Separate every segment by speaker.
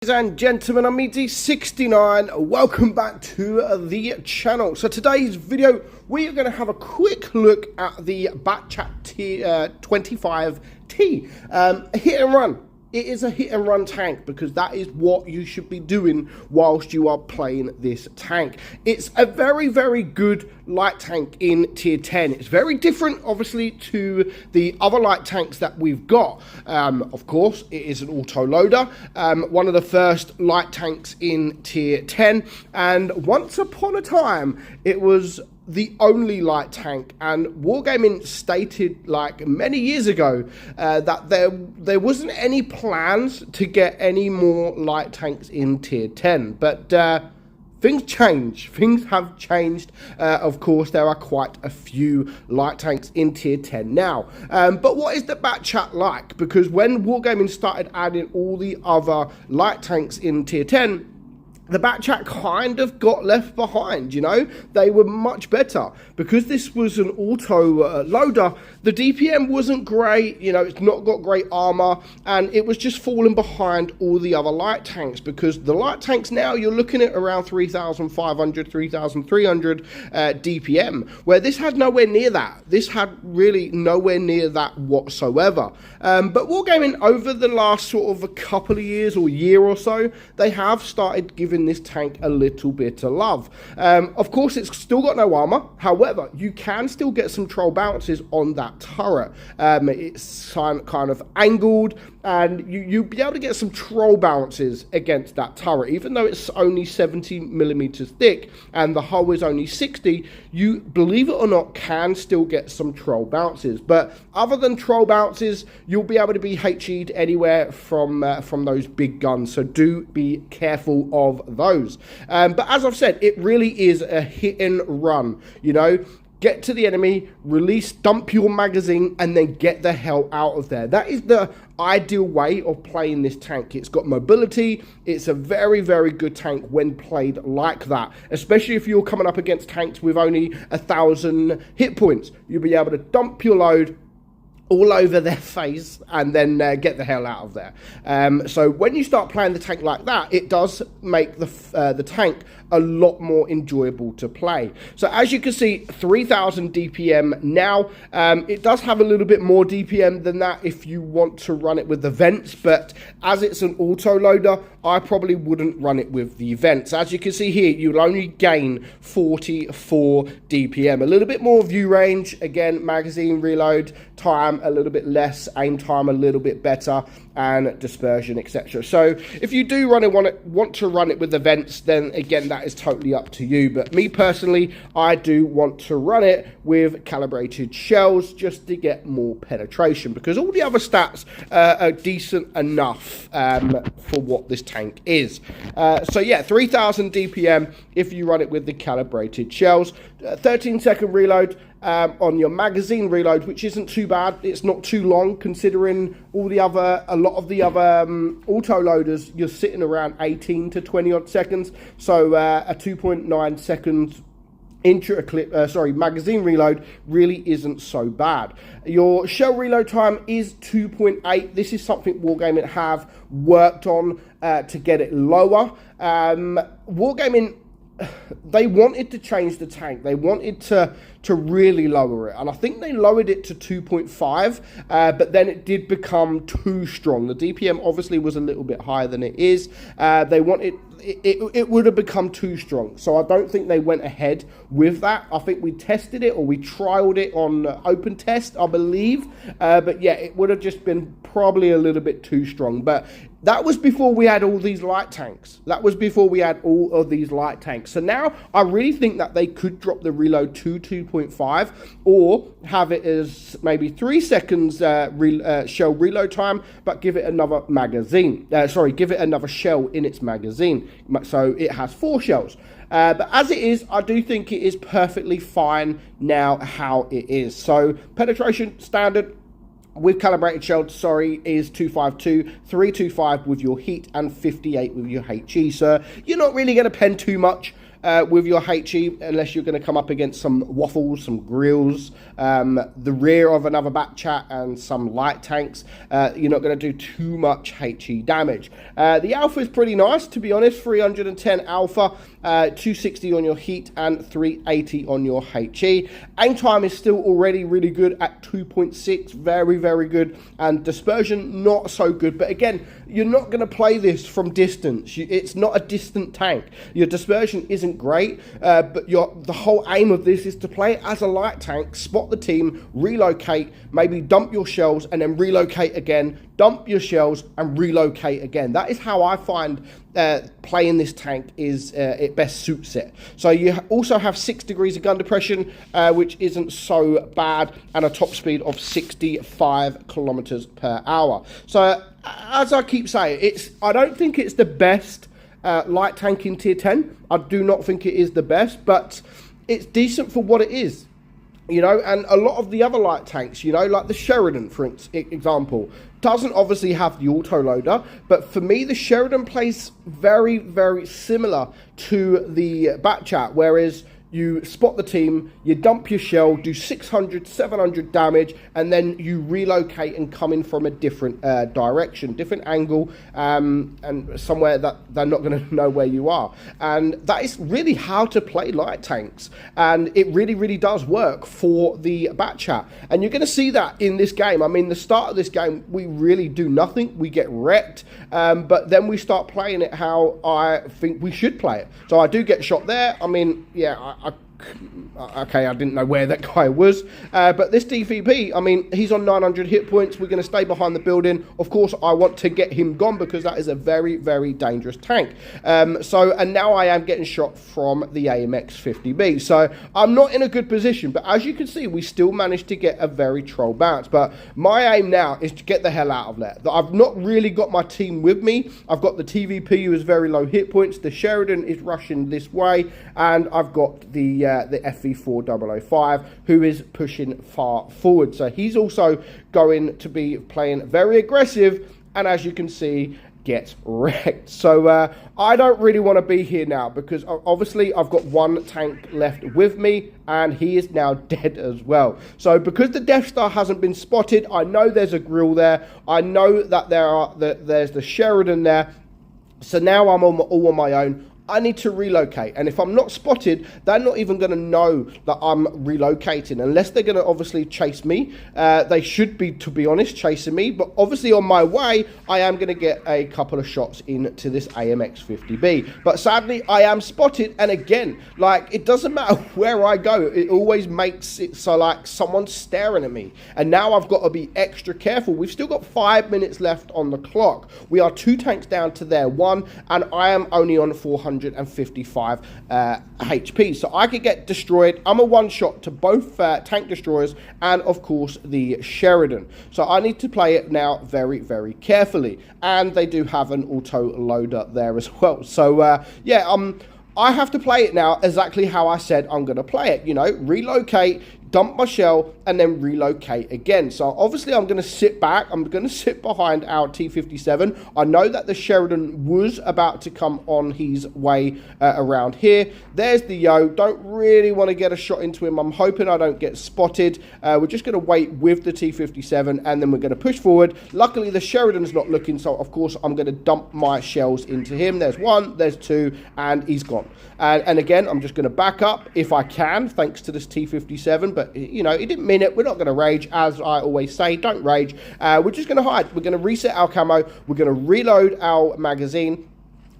Speaker 1: Ladies and gentlemen, I'm meadsyreplays. Welcome back to the channel. So today's video, we are going to have a quick look at the Batchat 25T hit and run. It is a hit and run tank because that is what you should be doing whilst you are playing this tank. It's a very, very good light tank in tier 10. It's very different, obviously, to the other light tanks that we've got. Of course, it is an auto loader, one of the first light tanks in tier 10. And once upon a time, it was the only light tank, and Wargaming stated like many years ago that there wasn't any plans to get any more light tanks in tier 10, but things change. Things have changed. Of course, there are quite a few light tanks in tier 10 now. But what is the Batchat like? Because when Wargaming started adding all the other light tanks in tier 10, the Batchat kind of got left behind, you know. They were much better. Because this was an auto loader, the DPM wasn't great, you know, it's not got great armor, and it was just falling behind all the other light tanks, because the light tanks now, you're looking at around 3,500, 3,300 DPM, where this had nowhere near that. This had really nowhere near that whatsoever. But Wargaming, over the last sort of a couple of years or year or so, they have started giving this tank a little bit of love. Of course, it's still got no armor. However, you can still get some troll bounces on that turret. It's kind of angled, and you'll be able to get some troll bounces against that turret. Even though it's only 70 millimeters thick and the hull is only 60, you, believe it or not, can still get some troll bounces. But other than troll bounces, you'll be able to be HE'd anywhere from those big guns. So do be careful of those. But as I've said, it really is a hit and run, you know. Get to the enemy, release, dump your magazine, and then get the hell out of there. That is the ideal way of playing this tank. It's got mobility. It's a very, very good tank when played like that, especially if you're coming up against tanks with only 1,000 hit points. You'll be able to dump your load all over their face and then get the hell out of there. So when you start playing the tank like that, it does make the tank a lot more enjoyable to play. So as you can see, 3,000 DPM now. It does have a little bit more DPM than that if you want to run it with the vents, but as it's an auto loader, I probably wouldn't run it with the vents. As you can see here, you'll only gain 44 DPM. A little bit more view range, again, magazine reload time a little bit less, aim time a little bit better, and dispersion, etc. So if you do want to run it with the vents, then again, that is totally up to you. But me personally, I do want to run it with calibrated shells just to get more penetration, because all the other stats are decent enough for what this tank is. So yeah, 3,000 DPM if you run it with the calibrated shells. 13-second reload on your magazine reload, which isn't too bad. It's not too long considering a lot of the other auto loaders, you're sitting around 18 to 20 odd seconds. So a 2.9 seconds magazine reload really isn't so bad. Your shell reload time is 2.8. This is something Wargaming have worked on to get it lower. Wargaming, they wanted to change the tank. They wanted to really lower it, and I think they lowered it to 2.5, but then it did become too strong. The DPM obviously was a little bit higher than it is. They wanted it would have become too strong, so I don't think they went ahead with that. I think we tested it, or we trialed it on open test, I believe, but yeah, it would have just been probably a little bit too strong. But that was before we had all these light tanks. That was before we had all of these light tanks. So now I really think that they could drop the reload to 2.5, or have it as maybe 3 seconds shell reload time, but give it another magazine. Give it another shell in its magazine, so it has 4 shells. But as it is, I do think it is perfectly fine now how it is. So penetration standard with calibrated shells, is 252, 325 with your heat, and 58 with your HE. So you're not really going to pen too much with your HE, unless you're going to come up against some waffles, some grills, the rear of another bat chat, and some light tanks. You're not going to do too much HE damage. The alpha is pretty nice, to be honest. 310 alpha, 260 on your heat, and 380 on your HE. Aim time is still already really good at 2.6, very, very good. And dispersion, not so good. But again, you're not going to play this from distance. It's not a distant tank. Your dispersion isn't great, but the whole aim of this is to play it as a light tank, spot the team, relocate, maybe dump your shells, and then relocate again, dump your shells, and relocate again. That is how I find playing this tank is it best suits it. So you also have 6 degrees of gun depression, which isn't so bad, and a top speed of 65 kilometers per hour. So as I keep saying, I don't think it's the best light tank in tier 10. I do not think it is the best, but it's decent for what it is. You know, and a lot of the other light tanks, you know, like the Sheridan, for example, doesn't obviously have the autoloader, but for me, the Sheridan plays very, very similar to the Batchat, whereas you spot the team, you dump your shell, do 600, 700 damage, and then you relocate and come in from a different direction, different angle, and somewhere that they're not going to know where you are. And that is really how to play light tanks. And it really, really does work for the Batchat. And you're going to see that in this game. I mean, the start of this game, we really do nothing. We get wrecked. But then we start playing it how I think we should play it. So I do get shot there. I mean, yeah, okay, I didn't know where that guy was, but this DVP, I mean, he's on 900 hit points. We're going to stay behind the building. Of course, I want to get him gone because that is a very, very dangerous tank. And now I am getting shot from the AMX 50B, so I'm not in a good position, but as you can see, we still managed to get a very troll bounce. But my aim now is to get the hell out of there. I've not really got my team with me. I've got the TVP who has very low hit points. The Sheridan is rushing this way, and I've got the FV4005 who is pushing far forward. So he's also going to be playing very aggressive, and as you can see, gets wrecked. So I don't really want to be here now because obviously I've got one tank left with me, and he is now dead as well. So because the Death Star hasn't been spotted, I know there's a grill there. I know that there's the Sheridan there. So now I'm all on my own. I need to relocate, and if I'm not spotted, they're not even going to know that I'm relocating, unless they're going to obviously chase me. They should be, to be honest, chasing me, but obviously on my way, I am going to get a couple of shots into this AMX 50B. But sadly, I am spotted, and again, like, it doesn't matter where I go, it always makes it so like someone's staring at me, and now I've got to be extra careful. We've still got 5 minutes left on the clock. We are 2 tanks down to their 1, and I am only on 455 HP, so I could get destroyed. I'm a one-shot to both tank destroyers and of course the Sheridan, so I need to play it now very, very carefully, and they do have an auto loader there as well. So yeah, I have to play it now exactly how I said I'm going to play it, you know, relocate, dump my shell, and then relocate again. So obviously I'm going to sit back. I'm going to sit behind our T-57. I know that the Sheridan was about to come on his way around here. There's the Yo. Don't really want to get a shot into him. I'm hoping I don't get spotted. We're just going to wait with the T-57, and then we're going to push forward. Luckily, the Sheridan's not looking, so of course I'm going to dump my shells into him. There's 1, there's 2, and he's gone. And again, I'm just going to back up if I can, thanks to this T-57, but you know, he didn't mean it. We're not going to rage, as I always say, don't rage. We're just going to hide. We're going to reset our camo. We're going to reload our magazine,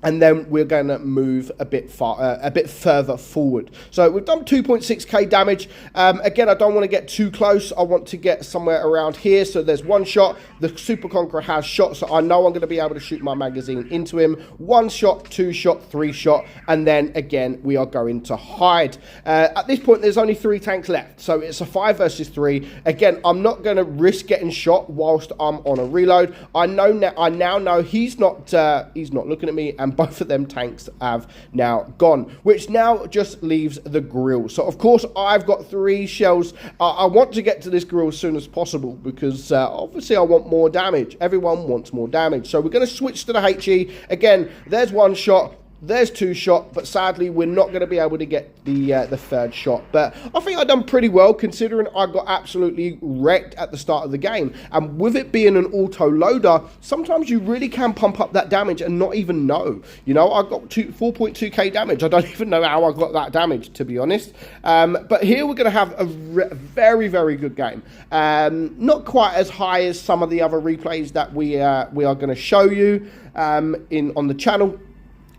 Speaker 1: and then we're going to move a bit further forward. So we've done 2.6k damage. Again, I don't want to get too close. I want to get somewhere around here. So there's 1 shot. The Super Conqueror has shot, so I know I'm going to be able to shoot my magazine into him. 1 shot, 2 shot, 3 shot, and then again we are going to hide. At this point, there's only 3 tanks left, so it's a 5 versus 3. Again, I'm not going to risk getting shot whilst I'm on a reload. I now know he's not looking at me, and both of them tanks have now gone, which now just leaves the grill. So of course I've got 3 shells. I want to get to this grill as soon as possible because obviously I want more damage. Everyone wants more damage, so we're going to switch to the HE again. There's 1 shot. there's 2 shot, but sadly we're not going to be able to get the 3rd shot. But I think I've done pretty well considering I got absolutely wrecked at the start of the game. And with it being an auto loader, sometimes you really can pump up that damage and not even know. You know, I got 4.2k damage. I don't even know how I got that damage, to be honest. But here we're going to have a very, very good game. Not quite as high as some of the other replays that we are going to show you on the channel.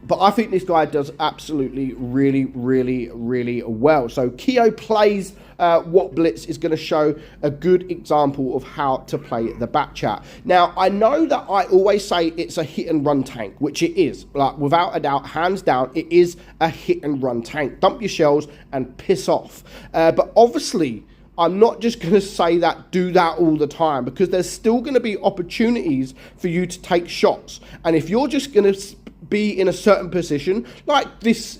Speaker 1: But I think this guy does absolutely really, really, really well. So Keo Plays What Blitz is going to show a good example of how to play the back chat. Now, I know that I always say it's a hit and run tank, which it is. Like, without a doubt, hands down, it is a hit and run tank. Dump your shells and piss off. But obviously, I'm not just going to say that, do that all the time, because there's still going to be opportunities for you to take shots. And if you're just going to be in a certain position, like this,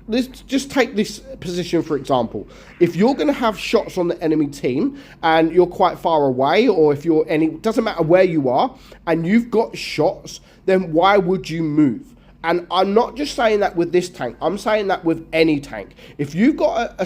Speaker 1: let's just take this position for example. If you're going to have shots on the enemy team and you're quite far away, or if you're doesn't matter where you are, and you've got shots, then why would you move? And I'm not just saying that with this tank, I'm saying that with any tank. If you've got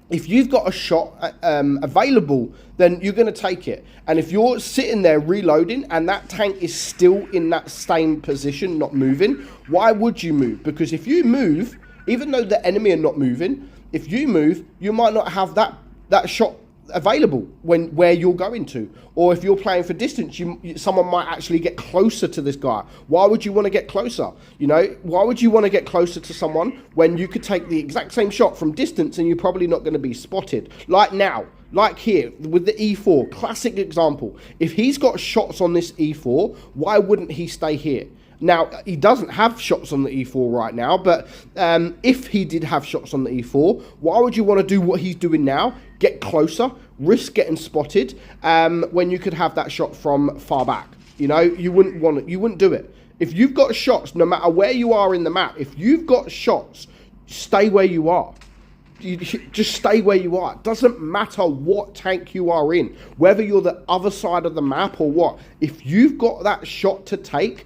Speaker 1: if you've got a shot available, then you're going to take it. And if you're sitting there reloading and that tank is still in that same position, not moving, why would you move? Because if you move, even though the enemy are not moving, if you move, you might not have that shot available where you're going to. Or if you're playing for distance, someone might actually get closer to this guy. Why would you want to get closer? You know, why would you want to get closer to someone when you could take the exact same shot from distance and you're probably not going to be spotted? Like now, like here with the E4, classic example. If he's got shots on this E4, why wouldn't he stay here? Now, he doesn't have shots on the E4 right now, but if he did have shots on the E4, why would you want to do what he's doing now? Get closer, risk getting spotted, when you could have that shot from far back. You know, you wouldn't do it. If you've got shots, no matter where you are in the map, if you've got shots, stay where you are. You just stay where you are. It doesn't matter what tank you are in, whether you're the other side of the map or what. If you've got that shot to take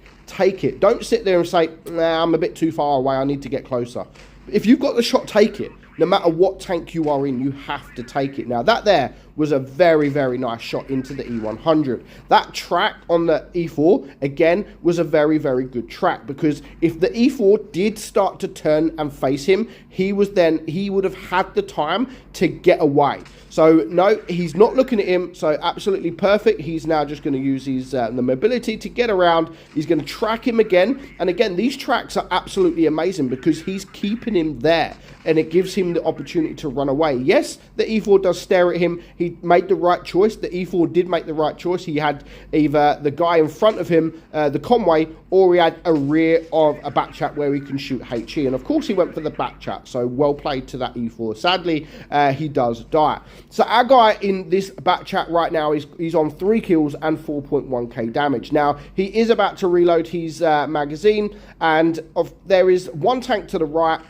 Speaker 1: it. Don't sit there and say, nah, I'm a bit too far away, I need to get closer. If you've got the shot, take it. No matter what tank you are in, you have to take it. Now, that there was a very, very nice shot into the E100. That track on the E4, again, was a very, very good track, because if the E4 did start to turn and face him, he would have had the time to get away. So, no, he's not looking at him, so absolutely perfect. He's now just going to use his the mobility to get around. He's going to track him again. And again, these tracks are absolutely amazing because he's keeping him there, and it gives him the opportunity to run away. Yes, the E4 does stare at him. He made the right choice. The E4 did make the right choice. He had either the guy in front of him, the Conway, or he had a rear of a back chat where he can shoot HE. And of course, he went for the back chat. So well played to that E4. Sadly, he does die. So our guy in this back chat right now, he's on 3 kills and 4.1k damage. Now, he is about to reload his magazine, and there is 1 tank to the right,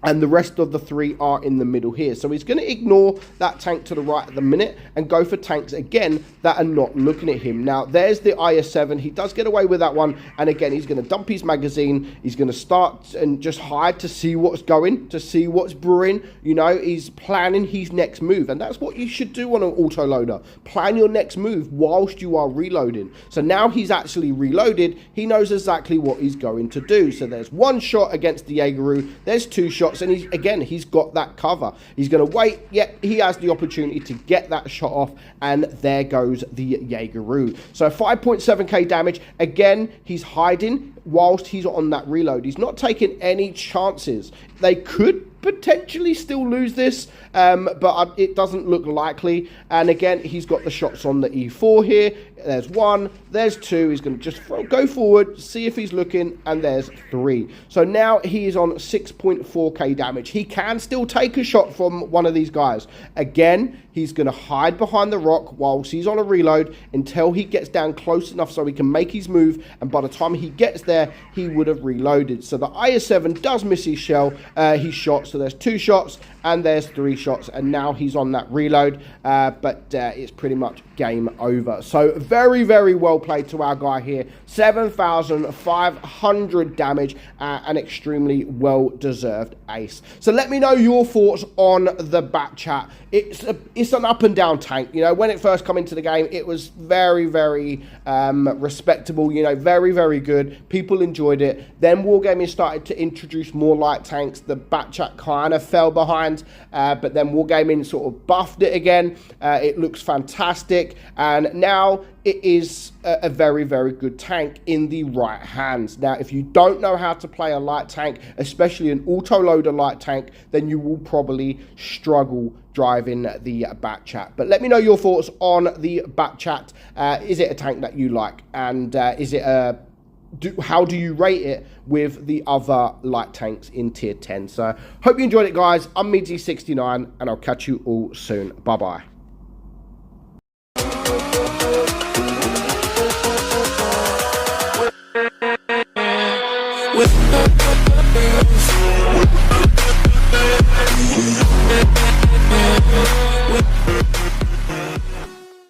Speaker 1: and the rest of the 3 are in the middle here. So he's going to ignore that tank to the right at the minute and go for tanks again that are not looking at him. Now, there's the IS-7. He does get away with that one. And again, he's going to dump his magazine. He's going to start and just hide to see what's going, to see what's brewing. You know, he's planning his next move. And that's what you should do on an autoloader. Plan your next move whilst you are reloading. So now he's actually reloaded. He knows exactly what he's going to do. So there's 1 shot against the Jaegeru. There's 2 shots. And he's got that cover. He's going to wait. Yet he has the opportunity to get that shot off, and there goes the Jaegeru. So 5.7k damage. Again, he's hiding whilst he's on that reload. He's not taking any chances. They could potentially still lose this, but it doesn't look likely. And again, he's got the shots on the E4 here. There's 1, there's 2. He's going to just go forward, see if he's looking, and there's 3. So now he is on 6.4k damage. He can still take a shot from one of these guys. Again, he's going to hide behind the rock whilst he's on a reload until he gets down close enough so he can make his move, and by the time he gets there, he would have reloaded. So the IS-7 does miss his shell, his shot, so there's 2 shots, and there's 3 shots, and now he's on that reload, but it's pretty much game over. So very, very well played to our guy here. 7,500 damage, an extremely well-deserved ace. So let me know your thoughts on the Bat Chat. It's an up and down tank. You know, when it first come into the game, it was very, very respectable. You know, very, very good. People enjoyed it. Then Wargaming started to introduce more light tanks. The Bat Chat kind of fell behind, but then Wargaming sort of buffed it again. It looks fantastic, and now it is a very, very good tank in the right hands. Now, if you don't know how to play a light tank, especially an auto-loader light tank, then you will probably struggle driving the Bat Chat. But let me know your thoughts on the Bat Chat. Is it a tank that you like? And is it how do you rate it with the other light tanks in tier 10? So hope you enjoyed it, guys. I'm meadsy69, and I'll catch you all soon. Bye-bye. With